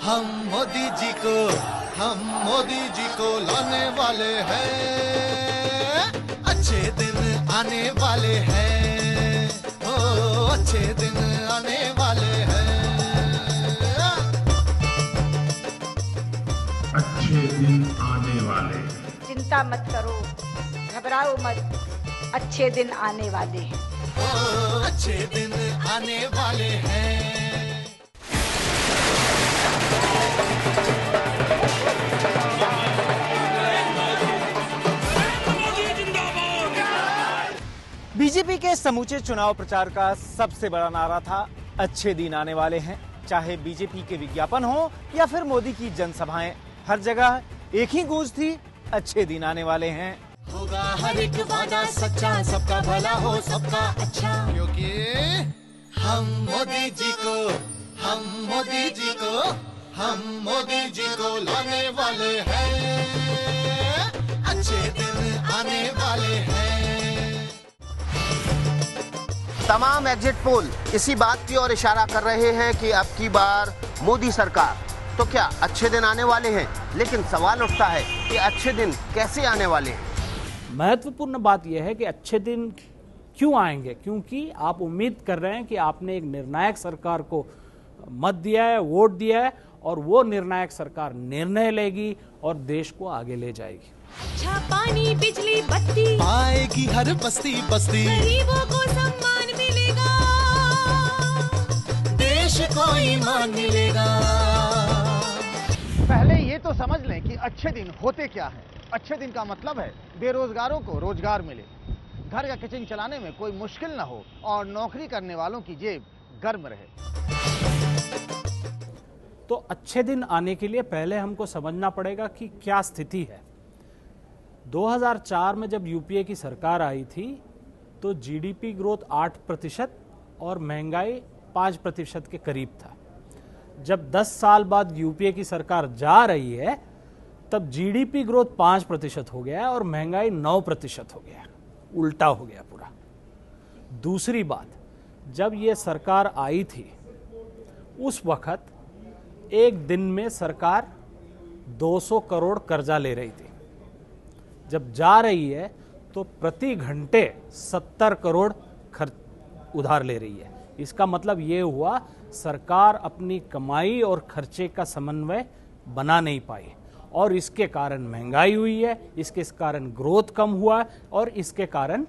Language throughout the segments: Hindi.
हम मोदी जी को लाने वाले हैं, अच्छे दिन आने वाले हैं, ओ अच्छे दिन आने वाले हैं, अच्छे दिन आने वाले। चिंता मत करो, घबराओ मत, अच्छे दिन आने वाले हैं, ओ अच्छे दिन आने वाले हैं। बीजेपी के समूचे चुनाव प्रचार का सबसे बड़ा नारा था अच्छे दिन आने वाले हैं। चाहे बीजेपी के विज्ञापन हो या फिर मोदी की जनसभाएं, हर जगह एक ही गूंज थी, अच्छे दिन आने वाले हैं। होगा हर एक वादा सच्चा, सबका भला हो सबका अच्छा, क्योंकि हम मोदी जी को लाने वाले हैं, अच्छे दिन आने वाले हैं। तमाम एग्जिट पोल इसी बात की ओर इशारा कर रहे हैं कि अब की बार मोदी सरकार, तो क्या अच्छे दिन आने वाले हैं? लेकिन सवाल उठता है कि अच्छे दिन कैसे आने वाले हैं? महत्वपूर्ण बात यह है कि अच्छे दिन क्यों आएंगे, क्योंकि आप उम्मीद कर रहे हैं कि आपने एक निर्णायक सरकार को मत दिया है, वोट दिया है, और वो निर्णायक सरकार निर्णय लेगी और देश को आगे ले जाएगी। अच्छा पानी बिजली बत्ती पाएगी हर बस्ती बस्ती, गरीबों को सम्मान मिलेगा, देश को ईमान मिलेगा। पहले ये तो समझ लें कि अच्छे दिन होते क्या है। अच्छे दिन का मतलब है बेरोजगारों को रोजगार मिले, घर का किचन चलाने में कोई मुश्किल ना हो और नौकरी करने वालों की जेब गर्म रहे। तो अच्छे दिन आने के लिए पहले हमको समझना पड़ेगा कि क्या स्थिति है। 2004 में जब यूपीए की सरकार आई थी तो जीडीपी ग्रोथ 8% और महंगाई 5% के करीब था। जब 10 साल बाद यूपीए की सरकार जा रही है तब जीडीपी ग्रोथ 5% हो गया और महंगाई 9% हो गया, उल्टा हो गया पूरा। दूसरी बात, जब ये सरकार आई थी उस वक्त एक दिन में सरकार 200 करोड़ कर्जा ले रही थी। जब जा रही है तो प्रति घंटे 70 करोड़ उधार ले रही है। इसका मतलब ये हुआ सरकार अपनी कमाई और खर्चे का समन्वय बना नहीं पाई और इसके कारण महंगाई हुई है, इसके कारण ग्रोथ कम हुआ है और इसके कारण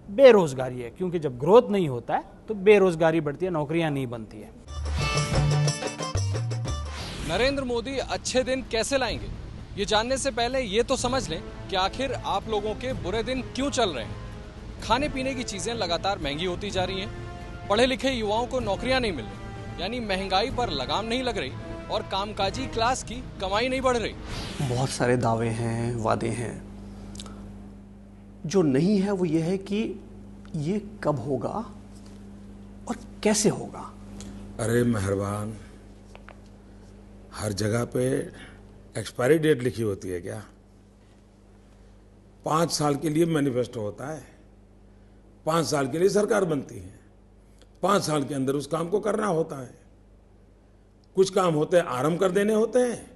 बेरोजगारी है, क्योंकि जब ग्रोथ नहीं होता है तो बेरोजगारी बढ़ती है, नौकरियां नहीं बनती है। नरेंद्र मोदी अच्छे दिन कैसे लाएंगे, ये जानने से पहले ये तो समझ लें कि आखिर आप लोगों के बुरे दिन क्यों चल रहे हैं। खाने पीने की चीजें लगातार महंगी होती जा रही हैं, पढ़े लिखे युवाओं को नौकरियां नहीं मिल रही, यानी महंगाई पर लगाम नहीं लग रही और कामकाजी क्लास की कमाई नहीं बढ़ रही। बहुत सारे दावे हैं, वादे हैं। जो नहीं है वो ये है कि ये कब होगा और कैसे होगा। अरे मेहरबान, हर जगह पे एक्सपायरी डेट लिखी होती है क्या? 5 साल के लिए मैनिफेस्टो होता है, 5 साल के लिए सरकार बनती है, 5 साल के अंदर उस काम को करना होता है। कुछ काम होते हैं आरंभ कर देने होते हैं,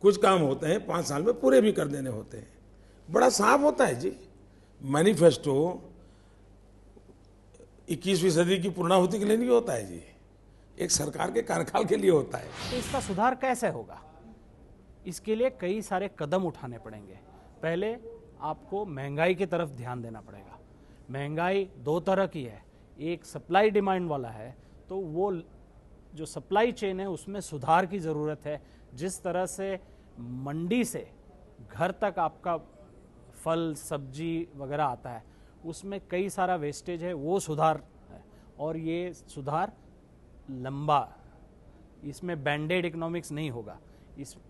कुछ काम होते हैं 5 साल में पूरे भी कर देने होते हैं। बड़ा साफ होता है जी। मैनिफेस्टो 21वीं सदी की पूर्णाहुति के लिए नहीं होता है जी, एक सरकार के कार्यकाल के लिए होता है। तो इसका सुधार कैसे होगा? इसके लिए कई सारे कदम उठाने पड़ेंगे। पहले आपको महंगाई की तरफ ध्यान देना पड़ेगा। महंगाई 2 तरह की है, एक सप्लाई डिमांड वाला है, तो वो जो सप्लाई चेन है उसमें सुधार की ज़रूरत है। जिस तरह से मंडी से घर तक आपका फल सब्जी वगैरह आता है उसमें कई सारा वेस्टेज है, वो सुधार है और ये सुधार लंबा, इसमें बैंडेड इकोनॉमिक्स नहीं होगा,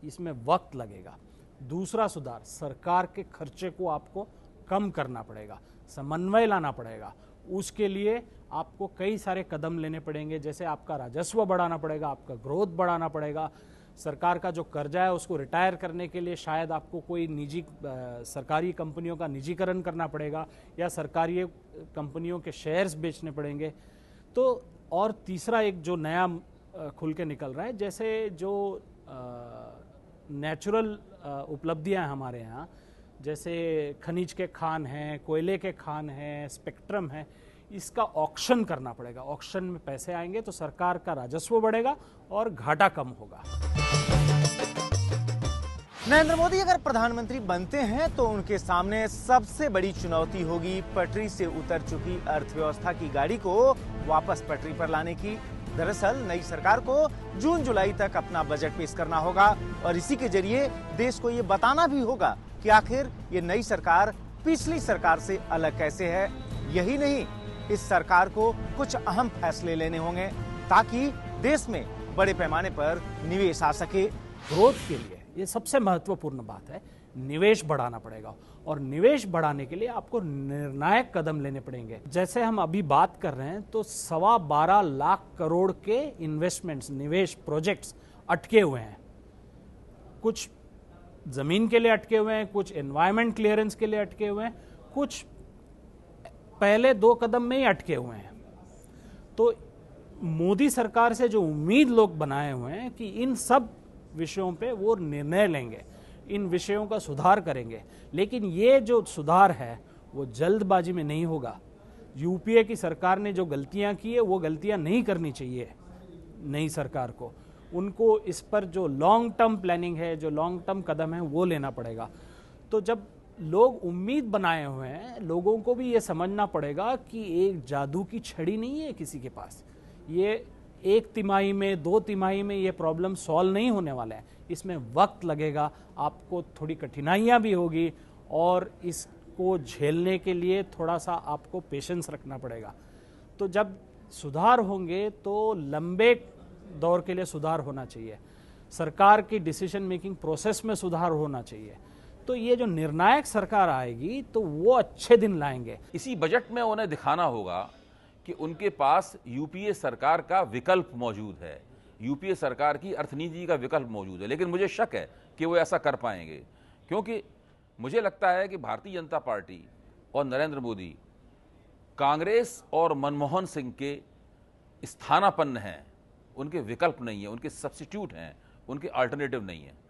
इसमें वक्त लगेगा। दूसरा सुधार, सरकार के खर्चे को आपको कम करना पड़ेगा, समन्वय लाना पड़ेगा। उसके लिए आपको कई सारे कदम लेने पड़ेंगे, जैसे आपका राजस्व बढ़ाना पड़ेगा, आपका ग्रोथ बढ़ाना पड़ेगा। सरकार का जो कर्जा है उसको रिटायर करने के लिए शायद आपको कोई निजी सरकारी कंपनियों का निजीकरण करना पड़ेगा या सरकारी कंपनियों के शेयर्स बेचने पड़ेंगे। तो और तीसरा एक जो नया खुल के निकल रहा है, जैसे जो नेचुरल उपलब्धियां हैं हमारे यहाँ, जैसे खनिज के खान हैं, कोयले के खान हैं, स्पेक्ट्रम है, इसका ऑक्शन करना पड़ेगा। ऑक्शन में पैसे आएंगे तो सरकार का राजस्व बढ़ेगा और घाटा कम होगा। नरेंद्र मोदी अगर प्रधानमंत्री बनते हैं तो उनके सामने सबसे बड़ी चुनौती होगी पटरी से उतर चुकी अर्थव्यवस्था की गाड़ी को वापस पटरी पर लाने की। दरअसल नई सरकार को जून जुलाई तक अपना बजट पेश करना होगा और इसी के जरिए देश को ये बताना भी होगा कि आखिर ये नई सरकार पिछली सरकार से अलग कैसे है। यही नहीं, इस सरकार को कुछ अहम फैसले लेने होंगे ताकि देश में बड़े पैमाने पर निवेश आ सके। ग्रोथ के लिए ये सबसे महत्वपूर्ण बात है, निवेश बढ़ाना पड़ेगा और निवेश बढ़ाने के लिए आपको निर्णायक कदम लेने पड़ेंगे। जैसे हम अभी बात कर रहे हैं तो 12.25 लाख करोड़ के इन्वेस्टमेंट्स, निवेश प्रोजेक्ट्स अटके हुए हैं। कुछ जमीन के लिए अटके हुए हैं, कुछ एनवायरमेंट क्लियरेंस के लिए अटके हुए हैं, कुछ पहले 2 कदम में ही अटके हुए हैं। तो मोदी सरकार से जो उम्मीद लोग बनाए हुए हैं कि इन सब विषयों पे वो निर्णय लेंगे, इन विषयों का सुधार करेंगे, लेकिन ये जो सुधार है वो जल्दबाजी में नहीं होगा। यूपीए की सरकार ने जो गलतियां की है वो गलतियां नहीं करनी चाहिए नई सरकार को। उनको इस पर जो लॉन्ग टर्म प्लानिंग है, जो लॉन्ग टर्म कदम है वो लेना पड़ेगा। तो जब लोग उम्मीद बनाए हुए हैं, लोगों को भी ये समझना पड़ेगा कि एक जादू की छड़ी नहीं है किसी के पास। ये 1 तिमाही में, 2 तिमाही में ये प्रॉब्लम सॉल्व नहीं होने वाला है। इसमें वक्त लगेगा, आपको थोड़ी कठिनाइयाँ भी होगी और इसको झेलने के लिए थोड़ा सा आपको पेशेंस रखना पड़ेगा। तो जब सुधार होंगे तो लंबे दौर के लिए सुधार होना चाहिए, सरकार की डिसीजन मेकिंग प्रोसेस में सुधार होना चाहिए। तो ये जो निर्णायक सरकार आएगी तो वो अच्छे दिन लाएंगे। इसी बजट में उन्हें दिखाना होगा कि उनके पास यूपीए सरकार का विकल्प मौजूद है, यूपीए सरकार की अर्थनीति का विकल्प मौजूद है। लेकिन मुझे शक है कि वो ऐसा कर पाएंगे, क्योंकि मुझे लगता है कि भारतीय जनता पार्टी और नरेंद्र मोदी कांग्रेस और मनमोहन सिंह के स्थानापन्न हैं, उनके विकल्प नहीं है, उनके सब्स्टिट्यूट हैं, उनके अल्टरनेटिव नहीं है।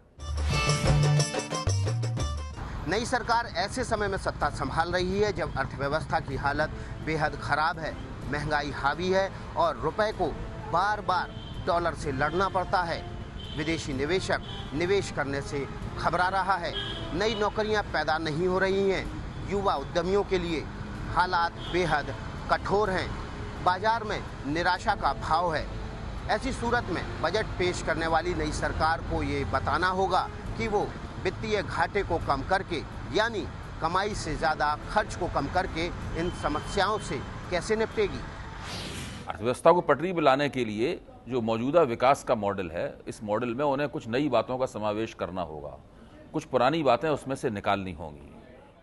नई सरकार ऐसे समय में सत्ता संभाल रही है जब अर्थव्यवस्था की हालत बेहद खराब है, महंगाई हावी है और रुपए को बार बार डॉलर से लड़ना पड़ता है। विदेशी निवेशक निवेश करने से घबरा रहा है, नई नौकरियां पैदा नहीं हो रही हैं, युवा उद्यमियों के लिए हालात बेहद कठोर हैं, बाजार में निराशा का भाव है। ऐसी सूरत में बजट पेश करने वाली नई सरकार को ये बताना होगा कि वो वित्तीय घाटे को कम करके, यानी कमाई से ज़्यादा खर्च को कम करके इन समस्याओं से कैसे निपटेगी। अर्थव्यवस्था को पटरी पर लाने के लिए जो मौजूदा विकास का मॉडल है, इस मॉडल में उन्हें कुछ नई बातों का समावेश करना होगा, कुछ पुरानी बातें उसमें से निकालनी होंगी।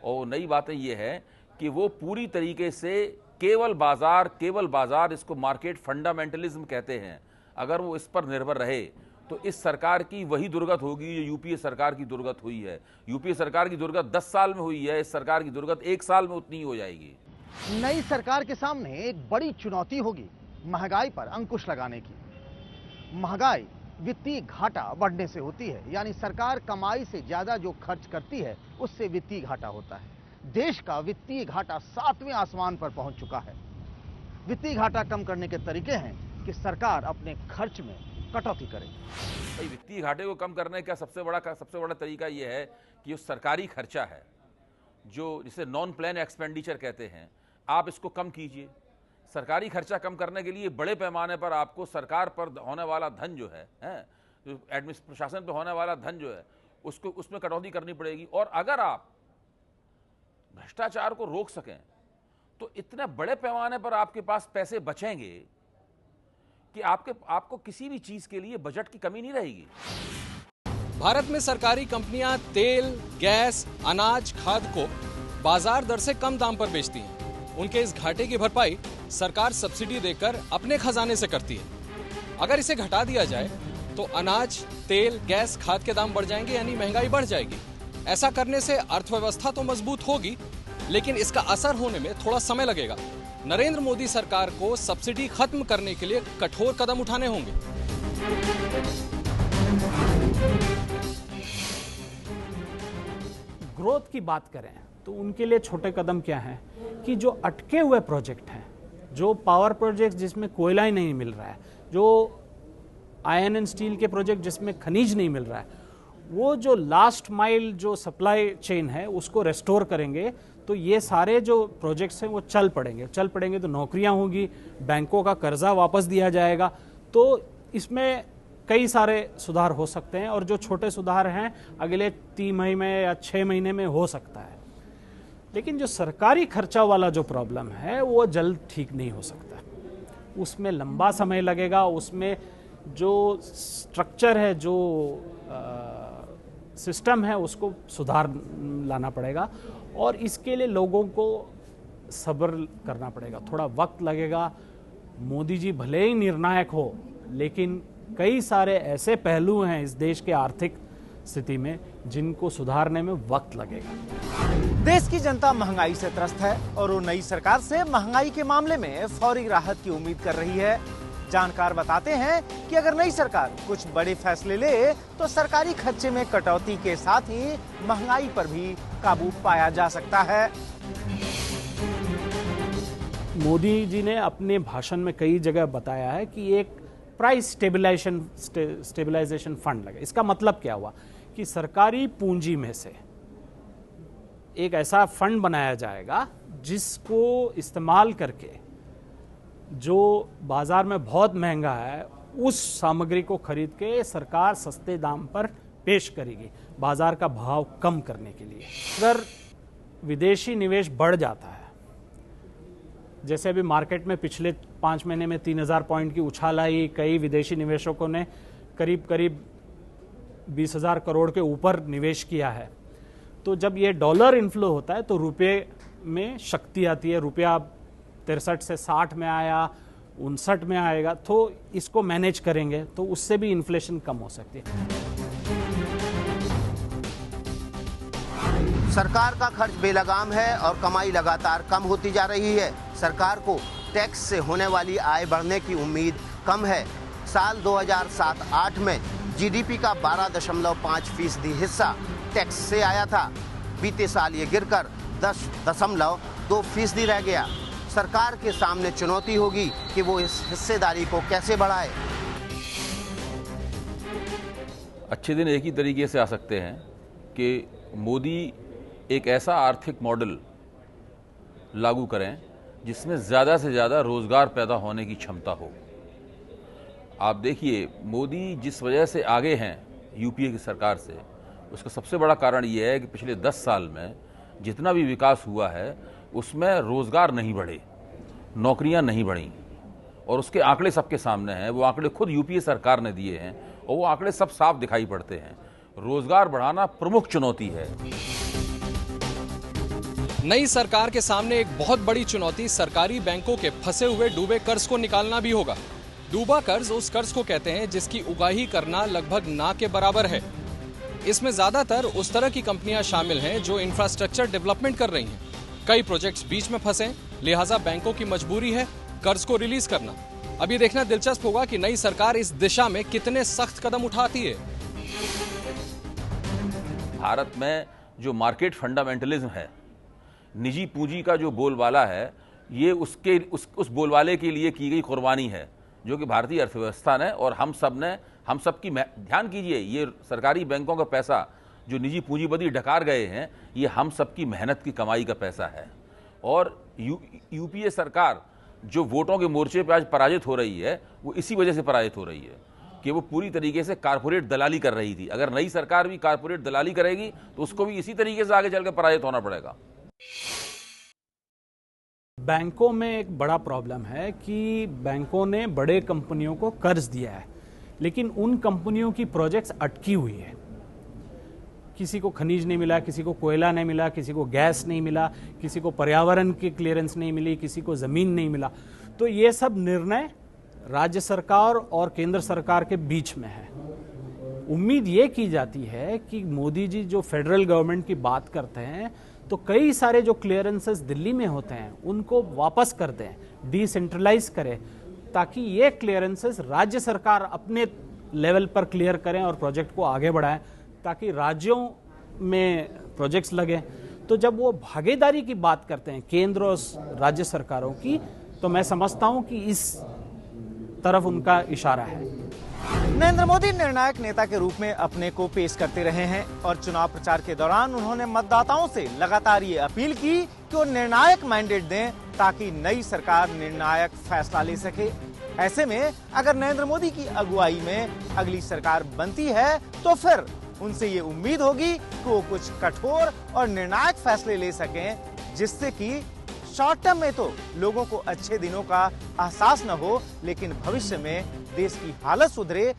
और नई बातें ये हैं कि वो पूरी तरीके से केवल बाजार, इसको मार्केट फंडामेंटलिज्म कहते हैं, अगर वो इस पर निर्भर रहे तो इस सरकार की वही दुर्गत होगी जो यूपीए सरकार की दुर्गत हुई है। यूपीए सरकार की दुर्गत 10 साल में हुई है, इस सरकार की दुर्गत 1 साल में उतनी ही हो जाएगी। नई सरकार के सामने एक बड़ी चुनौती होगी महंगाई पर अंकुश लगाने की। महंगाई वित्तीय घाटा बढ़ने से होती है, यानी सरकार कमाई से ज्यादा जो खर्च करती है उससे वित्तीय घाटा होता है। देश का वित्तीय घाटा 7वें आसमान पर पहुंच चुका है। वित्तीय घाटा कम करने के तरीके हैं कि सरकार अपने खर्च में कटौती करे। भाई, वित्तीय घाटे को कम करने का सबसे बड़ा तरीका यह है कि जो सरकारी खर्चा है, जो जिसे नॉन प्लान एक्सपेंडिचर कहते हैं, आप इसको कम कीजिए। सरकारी खर्चा कम करने के लिए बड़े पैमाने पर आपको सरकार पर होने वाला धन जो है, जो प्रशासन पर होने वाला धन जो है, उसमें कटौती करनी पड़ेगी। और अगर आप भ्रष्टाचार को रोक सकें तो इतने बड़े पैमाने पर आपके पास पैसे बचेंगे कि आपको किसी भी चीज के लिए बजट की कमी नहीं रहेगी। भारत में सरकारी कंपनियां तेल, गैस, अनाज, खाद को बाजार दर से कम दाम पर बेचती हैं। उनके इस घाटे की भरपाई सरकार सब्सिडी देकर अपने खजाने से करती है। अगर इसे घटा दिया जाए तो अनाज, तेल, गैस, खाद के दाम बढ़ जाएंगे, यानी महंगाई बढ़ जाएगी। ऐसा करने से अर्थव्यवस्था तो मजबूत होगी, लेकिन इसका असर होने में थोड़ा समय लगेगा। नरेंद्र मोदी सरकार को सब्सिडी खत्म करने के लिए कठोर कदम उठाने होंगे। ग्रोथ की बात करें तो उनके लिए छोटे कदम क्या हैं कि जो अटके हुए प्रोजेक्ट हैं, जो पावर प्रोजेक्ट जिसमें कोयला ही नहीं मिल रहा है, जो आयरन एंड स्टील के प्रोजेक्ट जिसमें खनिज नहीं मिल रहा है, वो जो लास्ट माइल जो सप्लाई चेन है उसको रेस्टोर करेंगे तो ये सारे जो प्रोजेक्ट्स हैं वो चल पड़ेंगे तो नौकरियां होंगी, बैंकों का कर्जा वापस दिया जाएगा। तो इसमें कई सारे सुधार हो सकते हैं और जो छोटे सुधार हैं अगले 3 महीने या 6 महीने में हो सकता है। लेकिन जो सरकारी खर्चा वाला जो प्रॉब्लम है वो जल्द ठीक नहीं हो सकता, उसमें लंबा समय लगेगा, उसमें जो स्ट्रक्चर है, जो सिस्टम है उसको सुधार लाना पड़ेगा और इसके लिए लोगों को सब्र करना पड़ेगा, थोड़ा वक्त लगेगा। मोदी जी भले ही निर्णायक हो लेकिन कई सारे ऐसे पहलू हैं इस देश के आर्थिक स्थिति में जिनको सुधारने में वक्त लगेगा। देश की जनता महंगाई से त्रस्त है और वो नई सरकार से महंगाई के मामले में फौरी राहत की उम्मीद कर रही है। जानकार बताते हैं कि अगर नई सरकार कुछ बड़े फैसले ले तो सरकारी खर्चे में कटौती के साथ ही महंगाई पर भी काबू पाया जा सकता है। मोदी जी ने अपने भाषण में कई जगह बताया है कि एक प्राइस स्टेबलाइजेशन फंड लगे। इसका मतलब क्या हुआ कि सरकारी पूंजी में से एक ऐसा फंड बनाया जाएगा जिसको इस्तेमाल करके जो बाजार में बहुत महंगा है उस सामग्री को खरीद के सरकार सस्ते दाम पर पेश करेगी बाजार का भाव कम करने के लिए। अगर विदेशी निवेश बढ़ जाता है, जैसे अभी मार्केट में पिछले 5 महीने में 3000 पॉइंट की उछाल आई, कई विदेशी निवेशकों ने करीब 20,000 करोड़ के ऊपर निवेश किया है, तो जब ये डॉलर इन्फ्लो होता है तो रुपये में शक्ति आती है। रुपया 63 से 60 में आया, 59 में आएगा, तो इसको मैनेज करेंगे तो उससे भी इन्फ्लेशन कम हो सकती है। सरकार का खर्च बेलगाम है और कमाई लगातार कम होती जा रही है। सरकार को टैक्स से होने वाली आय बढ़ने की उम्मीद कम है। साल 2007-8 में जीडीपी का 12.5% हिस्सा टैक्स से आया था। बीते साल ये गिरकर 10.2% रह गया। सरकार के सामने चुनौती होगी कि वो इस हिस्सेदारी को कैसे बढ़ाए। अच्छे दिन एक ही तरीके से आ सकते हैं कि मोदी एक ऐसा आर्थिक मॉडल लागू करें जिसमें ज़्यादा से ज़्यादा रोज़गार पैदा होने की क्षमता हो। आप देखिए मोदी जिस वजह से आगे हैं यूपीए की सरकार से, उसका सबसे बड़ा कारण ये है कि पिछले 10 साल में जितना भी विकास हुआ है उसमें रोज़गार नहीं बढ़े, नौकरियां नहीं बढ़ी, और उसके आंकड़े सबके सामने हैं। वो आंकड़े खुद यूपीए सरकार ने दिए हैं और वो आंकड़े सब साफ दिखाई पड़ते हैं। रोज़गार बढ़ाना प्रमुख चुनौती है। नई सरकार के सामने एक बहुत बड़ी चुनौती सरकारी बैंकों के फंसे हुए डूबे कर्ज को निकालना भी होगा। डूबा कर्ज उस कर्ज को कहते हैं जिसकी उगाही करना लगभग ना के बराबर है। इसमें ज्यादातर उस तरह की कंपनियां शामिल हैं जो इंफ्रास्ट्रक्चर डेवलपमेंट कर रही हैं। कई प्रोजेक्ट्स बीच में फंसे, लिहाजा बैंकों की मजबूरी है कर्ज को रिलीज करना। अब ये देखना दिलचस्प होगा कि नई सरकार इस दिशा में कितने सख्त कदम उठाती है। भारत में जो मार्केट फंडामेंटलिज्म है, निजी पूंजी का जो बोलबाला है, ये उस बोलबाले के लिए की गई कुर्बानी है जो कि भारतीय अर्थव्यवस्था ने और हम सब की ध्यान कीजिए, ये सरकारी बैंकों का पैसा जो निजी पूंजीपति डकार गए हैं, ये हम सब की मेहनत की कमाई का पैसा है। और यूपीए सरकार जो वोटों के मोर्चे पर आज पराजित हो रही है, वो इसी वजह से पराजित हो रही है कि वो पूरी तरीके से कारपोरेट दलाली कर रही थी। अगर नई सरकार भी कारपोरेट दलाली करेगी तो उसको भी इसी तरीके से आगे चलकर पराजित होना पड़ेगा। बैंकों में एक बड़ा प्रॉब्लम है कि बैंकों ने बड़े कंपनियों को कर्ज दिया है, लेकिन उन कंपनियों की प्रोजेक्ट्स अटकी हुई है। किसी को खनिज नहीं मिला, किसी को कोयला नहीं मिला, किसी को गैस नहीं मिला, किसी को पर्यावरण की क्लियरेंस नहीं मिली, किसी को जमीन नहीं मिला। तो ये सब निर्णय राज्य सरकार और केंद्र सरकार के बीच में है। उम्मीद ये की जाती है कि मोदी जी जो फेडरल गवर्नमेंट की बात करते हैं तो कई सारे जो क्लियरेंसेस दिल्ली में होते हैं उनको वापस कर दें, डिसेंट्रलाइज करें, ताकि ये क्लियरेंसेस राज्य सरकार अपने लेवल पर क्लियर करें और प्रोजेक्ट को आगे बढ़ाएं ताकि राज्यों में प्रोजेक्ट्स लगे। तो जब वो भागीदारी की बात करते हैं केंद्र और राज्य सरकारों की, तो मैं समझता हूं कि इस तरफ उनका इशारा है। नरेंद्र मोदी निर्णायक नेता के रूप में अपने को पेश करते रहे हैं और चुनाव प्रचार के दौरान उन्होंने मतदाताओं से लगातार ये अपील की कि वो निर्णायक मैंडेट दें ताकि नई सरकार निर्णायक फैसला ले सके। ऐसे में अगर नरेंद्र मोदी की अगुवाई में अगली सरकार बनती है तो फिर उनसे ये उम्मीद होगी कि वो कुछ कठोर और निर्णायक फैसले ले सकें, जिससे कि शॉर्ट टर्म में तो लोगों को अच्छे दिनों का एहसास न हो, लेकिन भविष्य में देश की हालत सुधरे।